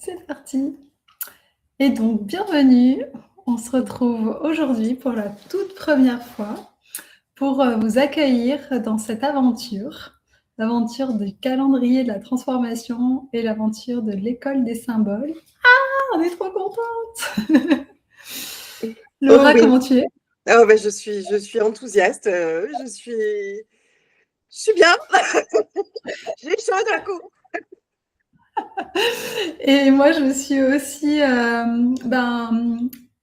C'est parti. Et donc, bienvenue. On se retrouve aujourd'hui pour la toute première fois pour vous accueillir dans cette aventure, l'aventure du calendrier de la transformation et l'aventure de l'école des symboles. Ah, on est trop contente. Oh Laura, oui. comment tu es? Oh, ben, je suis enthousiaste. Je suis bien. J'ai chaud d'un coup. Et moi, je suis aussi,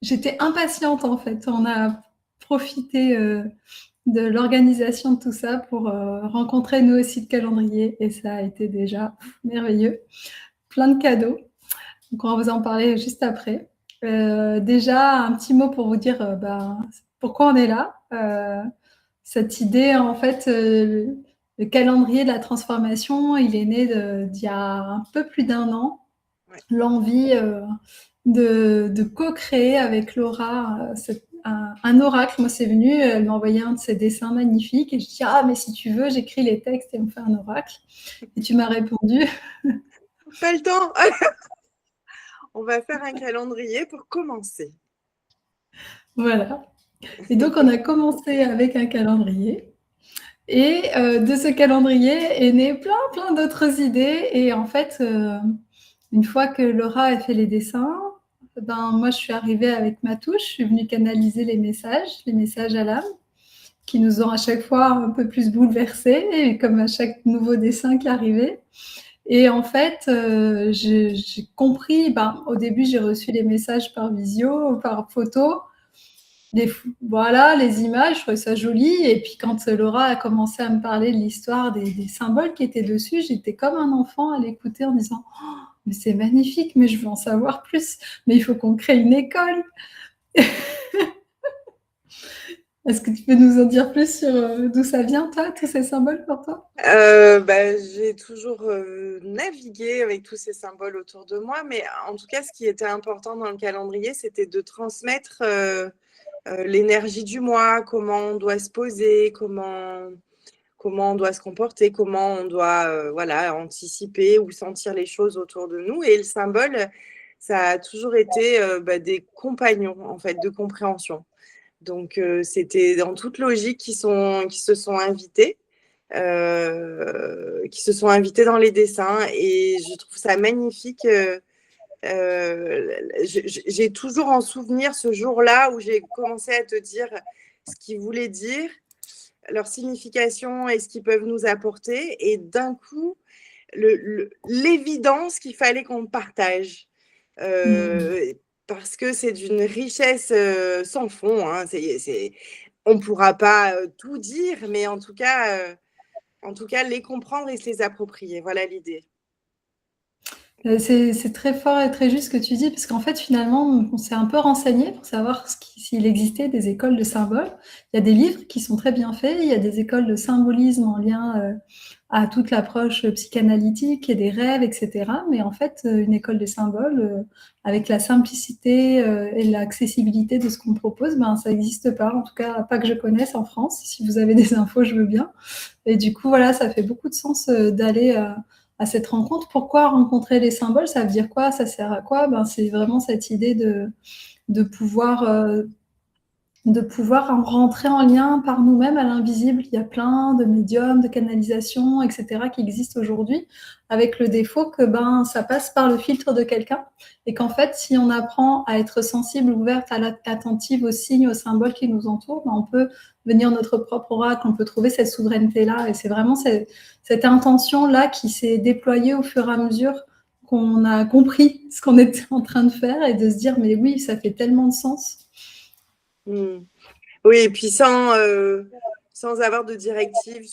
j'étais impatiente en fait. On a profité de l'organisation de tout ça pour rencontrer nous aussi de calendrier et ça a été déjà merveilleux. Plein de cadeaux. Donc, on va vous en parler juste après. Déjà, un petit mot pour vous dire pourquoi on est là. Cette idée, en fait, le calendrier de la transformation, il est né d'il y a un peu plus d'un an. Ouais. L'envie de co-créer avec Laura un oracle. Moi, c'est venu, elle m'a envoyé un de ses dessins magnifiques et je dis ah mais si tu veux, j'écris les textes et on fait un oracle. Et tu m'as répondu Pas le temps. On va faire un calendrier pour commencer. voilà. Et donc on a commencé avec un calendrier. Et de ce calendrier est né plein d'autres idées. Et en fait, une fois que Laura a fait les dessins, moi je suis arrivée avec ma touche, je suis venue canaliser les messages à l'âme, qui nous ont à chaque fois un peu plus bouleversés, et comme à chaque nouveau dessin qui arrivait. Et en fait, j'ai compris, au début j'ai reçu les messages par visio, par photo, voilà, les images, je trouvais ça joli. Et puis quand Laura a commencé à me parler de l'histoire des symboles qui étaient dessus, j'étais comme un enfant à l'écouter en disant oh, mais c'est magnifique, mais je veux en savoir plus. Mais il faut qu'on crée une école. Est-ce que tu peux nous en dire plus sur d'où ça vient, toi, tous ces symboles pour toi? J'ai toujours navigué avec tous ces symboles autour de moi, mais en tout cas, ce qui était important dans le calendrier, c'était de transmettre l'énergie du mois, comment on doit se poser, comment on doit se comporter, comment on doit voilà, anticiper ou sentir les choses autour de nous. Et le symbole, ça a toujours été des compagnons en fait, de compréhension. Donc, c'était dans toute logique qui se sont invités. Qui se sont invités dans les dessins et je trouve ça magnifique. J'ai toujours en souvenir ce jour-là où j'ai commencé à te dire ce qu'ils voulaient dire, leur signification et ce qu'ils peuvent nous apporter. Et d'un coup, l'évidence qu'il fallait qu'on partage. Parce que c'est d'une richesse sans fond. Hein. On ne pourra pas tout dire, mais en tout cas, les comprendre et se les approprier. Voilà l'idée. C'est très fort et très juste ce que tu dis, parce qu'en fait, finalement, on s'est un peu renseigné pour savoir s'il existait des écoles de symboles. Il y a des livres qui sont très bien faits, il y a des écoles de symbolisme en lien à toute l'approche psychanalytique et des rêves, etc. Mais en fait, une école des symboles, avec la simplicité et l'accessibilité de ce qu'on propose, ça n'existe pas, en tout cas pas que je connaisse en France. Si vous avez des infos, je veux bien. Et du coup, voilà, ça fait beaucoup de sens d'aller à cette rencontre. Pourquoi rencontrer les symboles? Ça veut dire quoi? Ça sert à quoi? C'est vraiment cette idée de pouvoir de pouvoir en rentrer en lien par nous-mêmes à l'invisible. Il y a plein de médiums, de canalisations, etc. qui existent aujourd'hui, avec le défaut que ça passe par le filtre de quelqu'un, et qu'en fait, si on apprend à être sensible, ouverte, attentive aux signes, aux symboles qui nous entourent, on peut venir notre propre oracle, on peut trouver cette souveraineté-là, et c'est vraiment cette intention-là qui s'est déployée au fur et à mesure qu'on a compris ce qu'on était en train de faire, et de se dire, mais oui, ça fait tellement de sens. Oui, et puis sans avoir de directive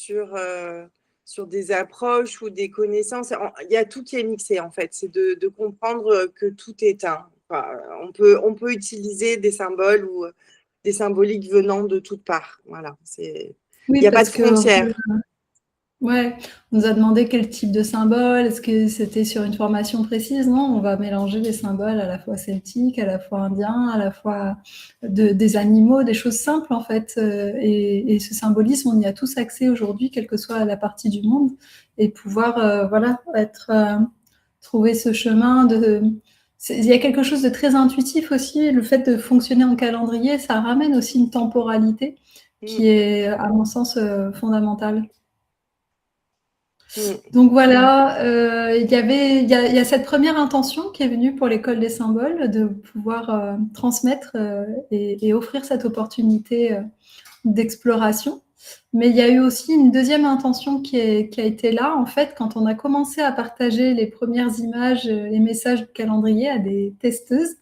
sur des approches ou des connaissances. Il y a tout qui est mixé, en fait. C'est de comprendre que tout est un. Enfin, on peut utiliser des symboles ou des symboliques venant de toutes parts. Voilà. Il Oui, n'y a pas de parce que frontières. ouais, on nous a demandé quel type de symbole, est-ce que c'était sur une formation précise? Non, on va mélanger des symboles à la fois celtiques, à la fois indiens, à la fois des animaux, des choses simples en fait. Et ce symbolisme, on y a tous accès aujourd'hui, quelle que soit la partie du monde, et pouvoir voilà, être trouver ce chemin. Il y a quelque chose de très intuitif aussi. Le fait de fonctionner en calendrier, ça ramène aussi une temporalité qui est, à mon sens, fondamentale. Donc voilà, il y a cette première intention qui est venue pour l'école des symboles, de pouvoir transmettre et offrir cette opportunité d'exploration. Mais il y a eu aussi une deuxième intention qui a été là, en fait, quand on a commencé à partager les premières images, les messages du calendrier à des testeuses.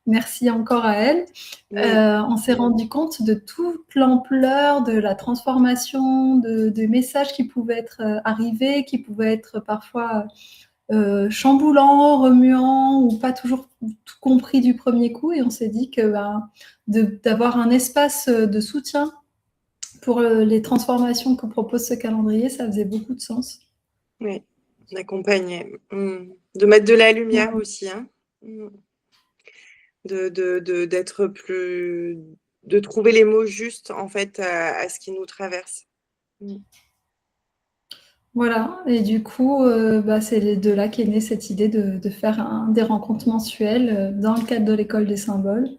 Merci encore à elles. On s'est rendu compte de toute l'ampleur de la transformation, des messages qui pouvaient être arrivés, qui pouvaient être parfois chamboulants, remuants, ou pas toujours tout compris du premier coup. Et on s'est dit que d'avoir un espace de soutien pour les transformations que propose ce calendrier, ça faisait beaucoup de sens. Oui, d'accompagner. De mettre de la lumière aussi. Hein. D'être plus... de trouver les mots justes, en fait, à ce qui nous traverse. Voilà, et du coup, c'est de là qu'est née cette idée de faire des rencontres mensuelles dans le cadre de l'école des symboles.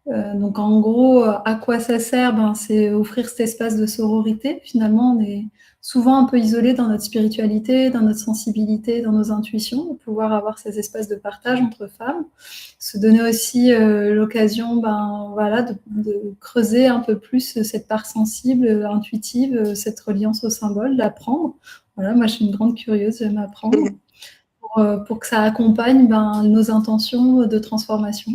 Donc en gros, à quoi ça sert? C'est offrir cet espace de sororité. Finalement, on est souvent un peu isolé dans notre spiritualité, dans notre sensibilité, dans nos intuitions, de pouvoir avoir ces espaces de partage entre femmes. Se donner aussi l'occasion de creuser un peu plus cette part sensible, intuitive, cette reliance au symbole, d'apprendre. Voilà, moi je suis une grande curieuse, j'aime apprendre pour que ça accompagne nos intentions de transformation.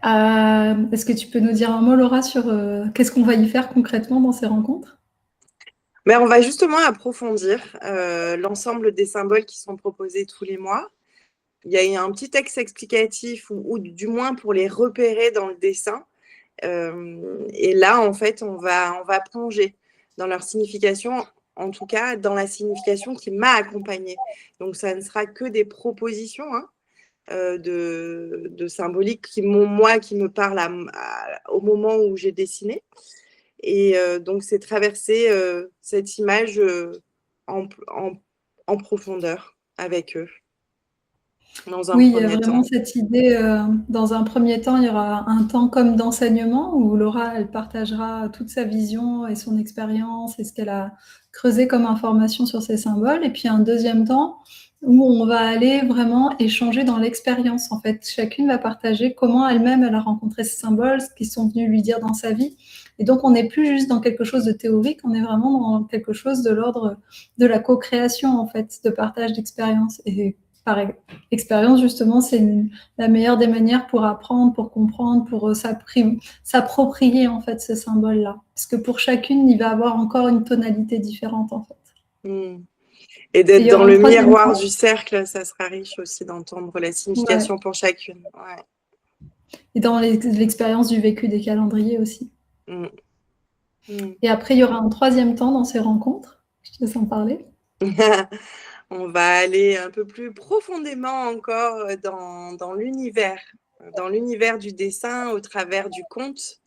Est-ce que tu peux nous dire un mot, Laura, sur qu'est-ce qu'on va y faire concrètement dans ces rencontres? On va justement approfondir l'ensemble des symboles qui sont proposés tous les mois. Il y a un petit texte explicatif, ou du moins pour les repérer dans le dessin. Et là, en fait, on va plonger dans leur signification, en tout cas dans la signification qui m'a accompagnée. Donc, ça ne sera que des propositions de symbolique qui me parlent au moment où j'ai dessiné. Et donc, c'est traverser cette image en profondeur avec eux. Oui, il y a vraiment cette idée, dans un premier temps, il y aura un temps comme d'enseignement où Laura, elle partagera toute sa vision et son expérience et ce qu'elle a creusé comme information sur ces symboles. Et puis un deuxième temps où on va aller vraiment échanger dans l'expérience. En fait, chacune va partager comment elle-même, elle a rencontré ces symboles, ce qu'ils sont venus lui dire dans sa vie. Et donc, on n'est plus juste dans quelque chose de théorique, on est vraiment dans quelque chose de l'ordre de la co-création, en fait, de partage d'expérience. Et par expérience, justement, c'est la meilleure des manières pour apprendre, pour comprendre, pour s'approprier, en fait, ce symbole-là. Parce que pour chacune, il va avoir encore une tonalité différente, en fait. Et d'être dans le miroir du cercle, ça sera riche aussi d'entendre la signification pour chacune. Ouais. Et dans l'expérience du vécu des calendriers aussi. Et après, il y aura un troisième temps dans ces rencontres. Je te laisse en parler. On va aller un peu plus profondément encore dans l'univers du dessin au travers du conte.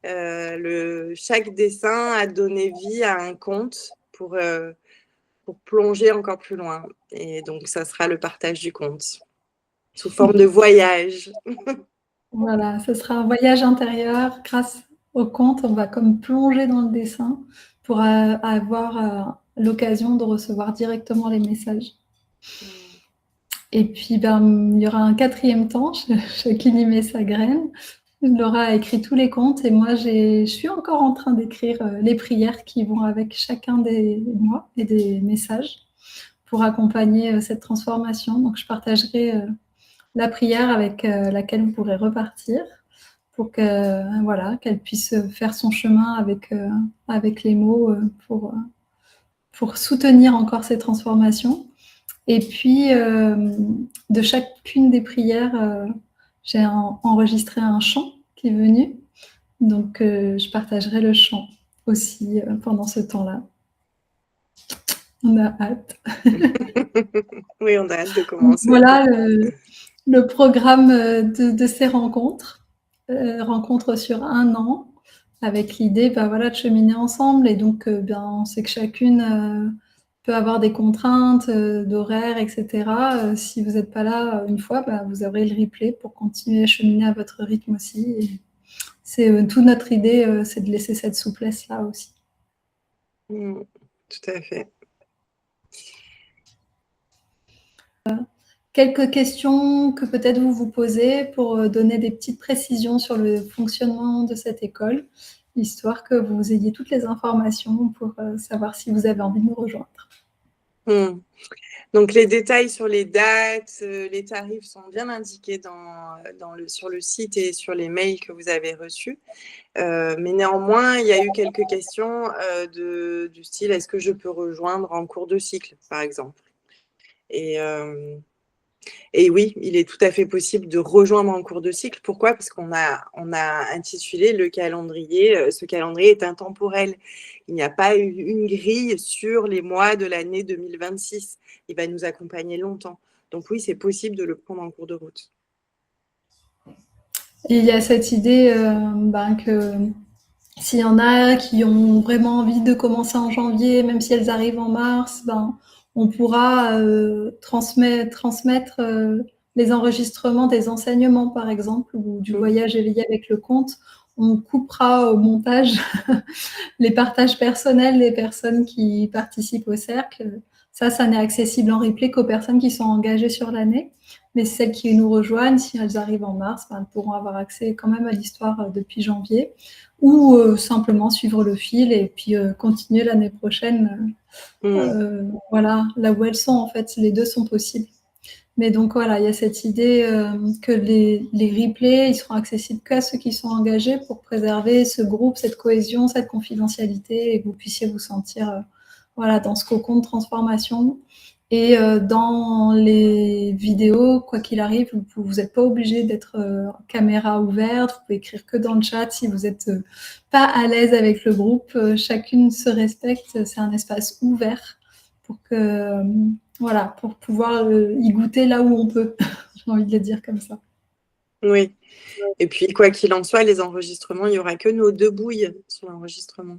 Chaque dessin a donné vie à un conte pour plonger encore plus loin. Et donc, ça sera le partage du conte sous forme de voyage. Voilà, ce sera un voyage intérieur. Grâce au conte, on va comme plonger dans le dessin pour avoir l'occasion de recevoir directement les messages. Et puis, il y aura un quatrième temps, chacune y met sa graine. Laura a écrit tous les contes et moi, je suis encore en train d'écrire les prières qui vont avec chacun des mois et des messages pour accompagner cette transformation. Donc, je partagerai la prière avec laquelle vous pourrez repartir pour qu'elle puisse faire son chemin avec les mots pour soutenir encore ces transformations. Et puis, de chacune des prières, j'ai enregistré un chant qui est venu. Donc, je partagerai le chant aussi pendant ce temps-là. On a hâte. Oui, on a hâte de commencer. Voilà le programme de ces rencontres. Rencontres sur 1 an, avec l'idée de cheminer ensemble. Et donc, on sait que chacune peut avoir des contraintes d'horaire, etc. Si vous n'êtes pas là une fois, vous aurez le replay pour continuer à cheminer à votre rythme aussi. Et c'est toute notre idée, c'est de laisser cette souplesse-là aussi. Tout à fait. Quelques questions que peut-être vous vous posez pour donner des petites précisions sur le fonctionnement de cette école, histoire que vous ayez toutes les informations pour savoir si vous avez envie de nous rejoindre. Donc, les détails sur les dates, les tarifs sont bien indiqués sur le site et sur les mails que vous avez reçus. Mais néanmoins, il y a eu quelques questions du style « Est-ce que je peux rejoindre en cours de cycle ?» par exemple. Et oui, il est tout à fait possible de rejoindre en cours de cycle. Pourquoi? Parce qu'on a intitulé le calendrier, ce calendrier est intemporel. Il n'y a pas une grille sur les mois de l'année 2026. Il va nous accompagner longtemps. Donc oui, c'est possible de le prendre en cours de route. Et il y a cette idée que s'il y en a qui ont vraiment envie de commencer en janvier, même si elles arrivent en mars, on pourra transmettre les enregistrements des enseignements, par exemple, ou du voyage éveillé avec le conte. On coupera au montage les partages personnels des personnes qui participent au cercle. Ça n'est accessible en replay qu'aux personnes qui sont engagées sur l'année. Mais celles qui nous rejoignent, si elles arrivent en mars, elles pourront avoir accès quand même à l'histoire depuis janvier, ou simplement suivre le fil et puis continuer l'année prochaine. Voilà, là où elles sont, en fait, les deux sont possibles. Mais donc voilà, il y a cette idée que les replays, ils seront accessibles qu'à ceux qui sont engagés pour préserver ce groupe, cette cohésion, cette confidentialité, et que vous puissiez vous sentir voilà, dans ce cocon de transformation. Et dans les vidéos, quoi qu'il arrive, vous n'êtes pas obligé d'être caméra ouverte, vous pouvez écrire que dans le chat si vous n'êtes pas à l'aise avec le groupe. Chacune se respecte, c'est un espace ouvert pour que... voilà, pour pouvoir y goûter là où on peut. J'ai envie de le dire comme ça. Oui. Et puis, quoi qu'il en soit, les enregistrements, il n'y aura que nos deux bouilles sur l'enregistrement.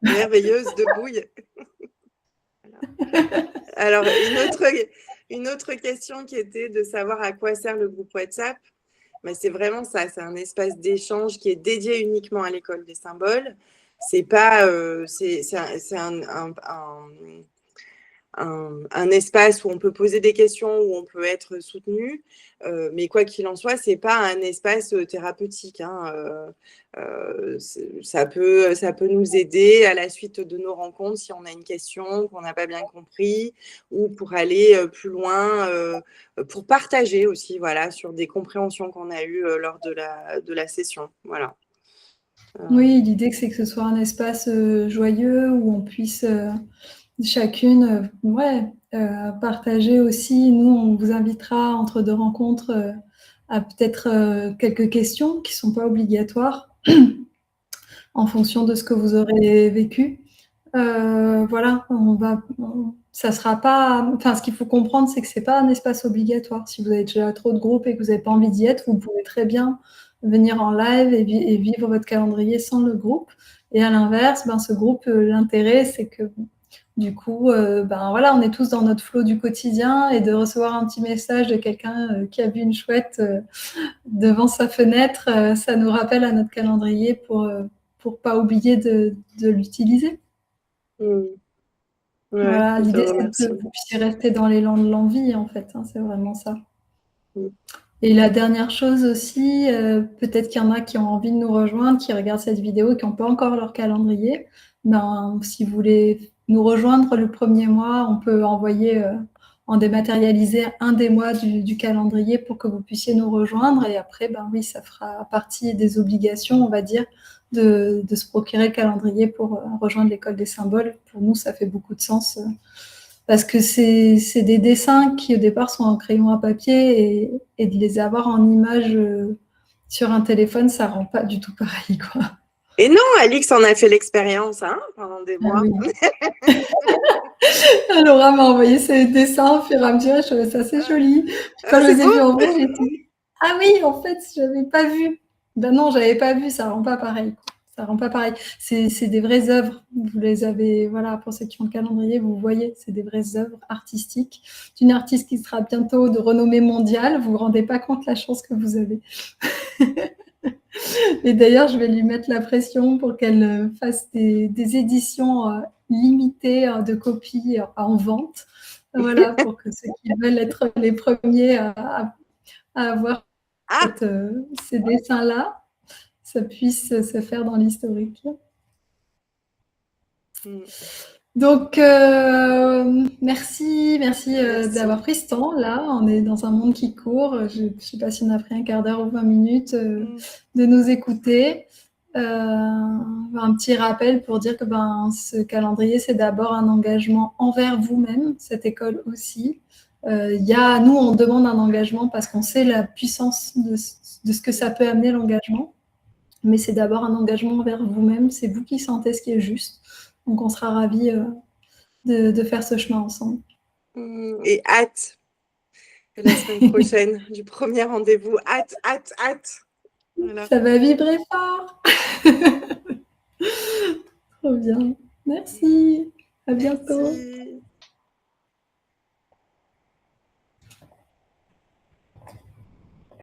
Merveilleuse deux bouilles. Voilà. Alors, une autre question qui était de savoir à quoi sert le groupe WhatsApp. Mais c'est vraiment ça, c'est un espace d'échange qui est dédié uniquement à l'école des symboles. C'est pas, c'est un espace où on peut poser des questions, où on peut être soutenu, mais quoi qu'il en soit, c'est pas un espace thérapeutique. Ça peut nous aider à la suite de nos rencontres si on a une question qu'on n'a pas bien compris, ou pour aller plus loin, pour partager aussi, voilà, sur des compréhensions qu'on a eues lors de la session. Voilà. Oui, l'idée c'est que ce soit un espace joyeux où on puisse chacune partager aussi. Nous, on vous invitera entre deux rencontres à peut-être quelques questions qui ne sont pas obligatoires en fonction de ce que vous aurez vécu. Voilà, ça sera pas. Enfin, ce qu'il faut comprendre, c'est que c'est pas un espace obligatoire. Si vous avez déjà trop de groupes et que vous n'avez pas envie d'y être, vous pouvez très bien venir en live et vivre votre calendrier sans le groupe. Et à l'inverse, ce groupe, l'intérêt, c'est que du coup, voilà, on est tous dans notre flot du quotidien et de recevoir un petit message de quelqu'un qui a vu une chouette devant sa fenêtre, ça nous rappelle à notre calendrier pour pas oublier de l'utiliser. Voilà, l'idée, c'est que vous puissiez rester dans l'élan de l'envie, en fait. C'est vraiment ça. Et la dernière chose aussi, peut-être qu'il y en a qui ont envie de nous rejoindre, qui regardent cette vidéo et qui n'ont pas encore leur calendrier. Si vous voulez nous rejoindre le premier mois, on peut envoyer en dématérialisé un des mois du calendrier pour que vous puissiez nous rejoindre. Et après, oui, ça fera partie des obligations, on va dire, de se procurer le calendrier pour rejoindre l'école des symboles. Pour nous, ça fait beaucoup de sens parce que c'est des dessins qui, au départ, sont en crayon à papier et de les avoir en image sur un téléphone, ça rend pas du tout pareil, quoi. Et non, Alix en a fait l'expérience pendant des mois. Oui. Laura m'a envoyé ses dessins au fur et à mesure, je trouvais ça assez joli. Puis quand je les ai vus en vrai, j'ai dit « Ah oui, en fait, je n'avais pas vu. » Ben non, j'avais pas vu, ça rend pas pareil. Ça rend pas pareil. C'est des vraies œuvres. Vous les avez, voilà, pour ceux qui ont le calendrier, vous voyez, c'est des vraies œuvres artistiques d'une artiste qui sera bientôt de renommée mondiale. Vous vous rendez pas compte la chance que vous avez. Et d'ailleurs, je vais lui mettre la pression pour qu'elle fasse des éditions limitées de copies en vente. Voilà, pour que ceux qui veulent être les premiers à avoir Ah, ces dessins-là, ça puisse se faire dans l'historique. Donc, merci Merci. d'avoir pris ce temps. Là, on est dans un monde qui court. Je ne sais pas si on a pris un quart d'heure ou 20 minutes de nous écouter. Un petit rappel pour dire que ce calendrier, c'est d'abord un engagement envers vous-même, cette école aussi. Nous, on demande un engagement parce qu'on sait la puissance de ce que ça peut amener, l'engagement. Mais c'est d'abord un engagement envers vous-même. C'est vous qui sentez ce qui est juste. Donc, on sera ravis de faire ce chemin ensemble. Et hâte la semaine prochaine du premier rendez-vous. Hâte. Voilà. Ça va vibrer fort. Trop bien. Merci. À bientôt. Merci.